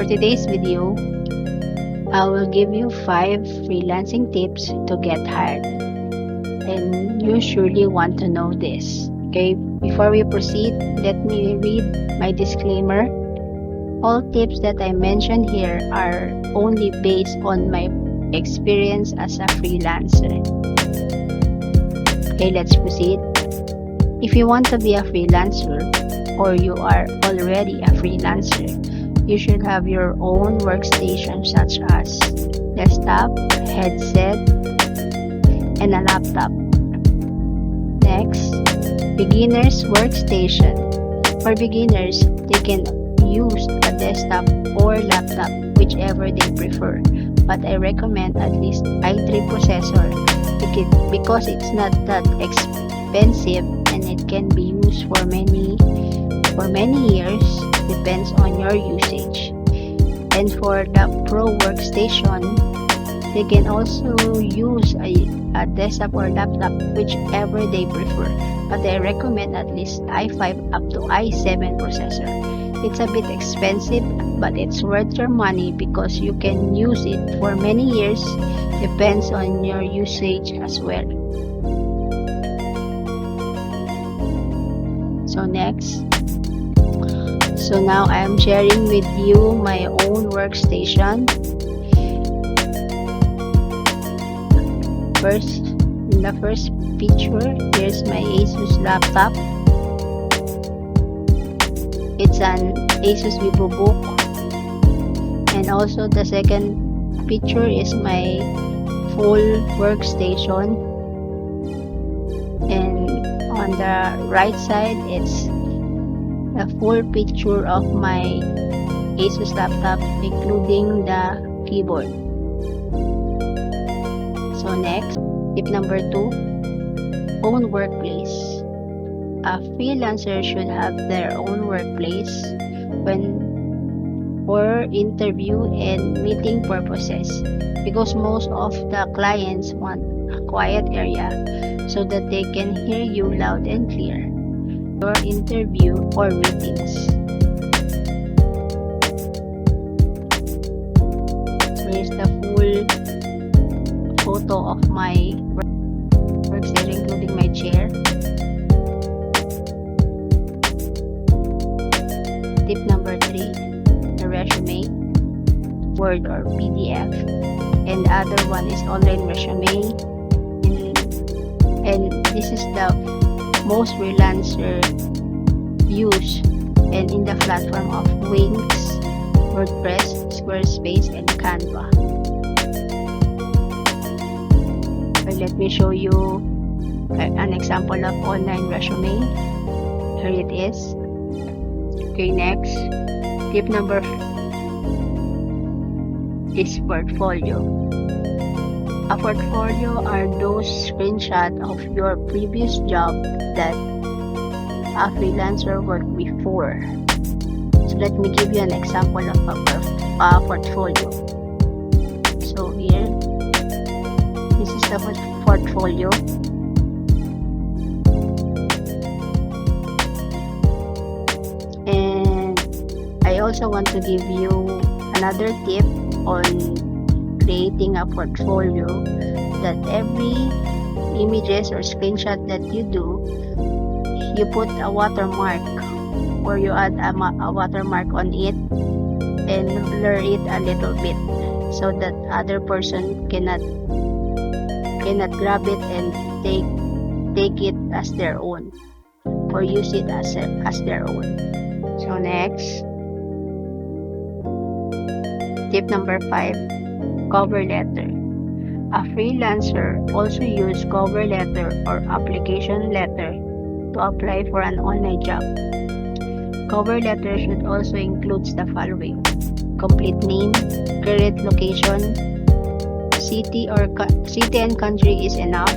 today's video, I will give you 5 freelancing tips to get hired. And you surely want to know this. Okay, before we proceed, let me read my disclaimer. All tips that I mention here are only based on my experience as a freelancer. Okay, let's proceed. If you want to be a freelancer or you are already a freelancer, you should have your own workstation such as desktop, headset, and a laptop. Next, beginner's workstation. For beginners, they can use a desktop or laptop, whichever they prefer. But I recommend at least i3 processor because it's not that expensive and it can be used for many years, depends on your usage. And for the pro workstation, they can also use a desktop or laptop, whichever they prefer. But I recommend at least i5 up to i7 processor. It's a bit expensive, but it's worth your money because you can use it for many years, depends on your usage as well. So now I am sharing with you my own workstation. In the first picture, here's my Asus laptop. It's an Asus VivoBook. And also the second picture is my full workstation. And on the right side, it's a full picture of my Asus laptop, including the keyboard. So next, tip number 2, own workplace. A freelancer should have their own workplace for interview and meeting purposes, because most of the clients want a quiet area so that they can hear you loud and clear your interview or meetings. So here's the full photo of my workstation, including my chair. Tip number 3, the resume, Word or PDF, and the other one is online resume. And this is the most freelancer use, and in the platform of Wix, WordPress, Squarespace, and Canva. Let me show you an example of online resume. Here it is. Okay, next, tip number 4 is portfolio. A portfolio are those screenshots of your previous job that a freelancer worked before. So let me give you an example of a portfolio. So here, this is the portfolio. And I also want to give you another tip on creating a portfolio, that every images or screenshot that you do, you put a watermark, or you add a watermark on it and blur it a little bit so that other person cannot grab it and take it as their own or use it as their own. So next, tip number 5, cover letter. A freelancer also use cover letter or application letter to apply for an online job. Cover letter should also include the following: complete name, current location, city and country is enough,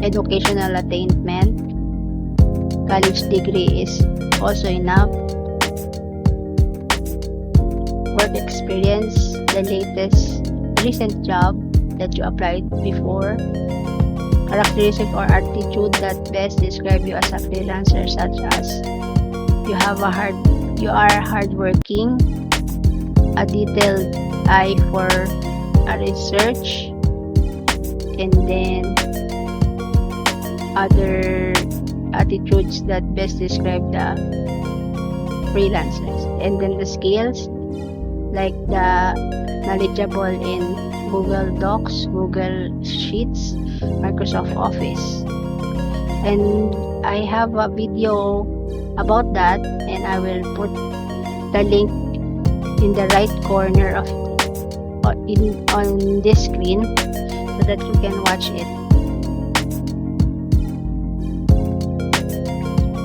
educational attainment, college degree is also enough, work experience, the recent job that you applied before, characteristic or attitude that best describe you as a freelancer, such as you have a you are hardworking, a detailed eye for a research, and then other attitudes that best describe the freelancers. And then the skills, like the knowledgeable in Google Docs, Google Sheets, Microsoft Office. And I have a video about that, and I will put the link in the right corner of on this screen so that you can watch it.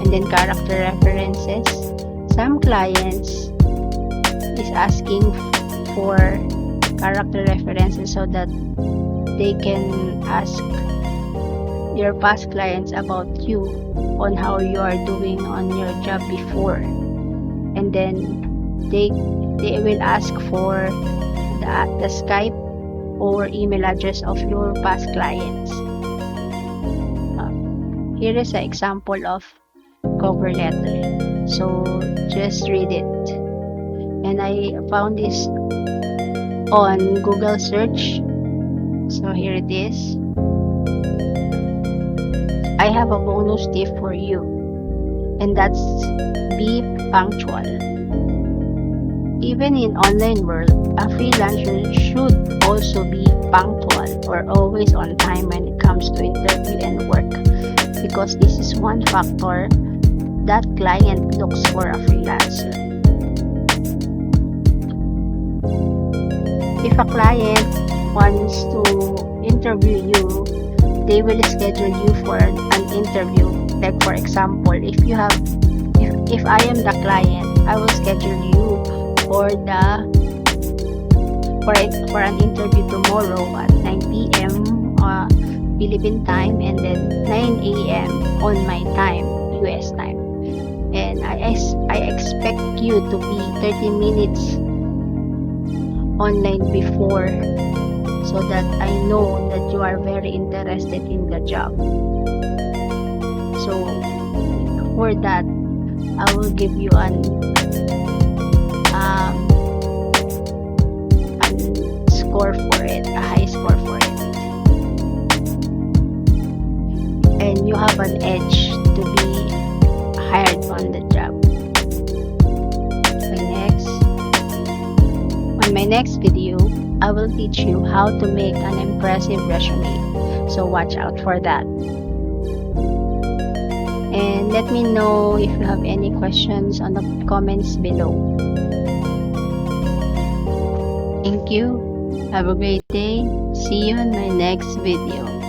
And then character references. Some clients is asking for character references so that they can ask your past clients about you, on how you are doing on your job before. And then they will ask for the Skype or email address of your past clients. Here is an example of cover letter, so just read it. And I found this on Google search, so here it is. I have a bonus tip for you, and that's be punctual. Even in online world, a freelancer should also be punctual or always on time when it comes to interview and work, because this is one factor that client looks for a freelancer. If a client wants to interview you, they will schedule you for an interview. Like for example, if I am the client, I will schedule you for an interview tomorrow at 9 p.m. Philippine time, and then 9 a.m. on my time, US time. And I expect you to be 30 minutes online before, so that I know that you are very interested in the job. So for that, I will give you an score for it, a high score for it, and you have an edge to be hired on the job. On my next video, I will teach you how to make an impressive resume, so watch out for that. And let me know if you have any questions on the comments below. Thank you. Have a great day. See you in my next video.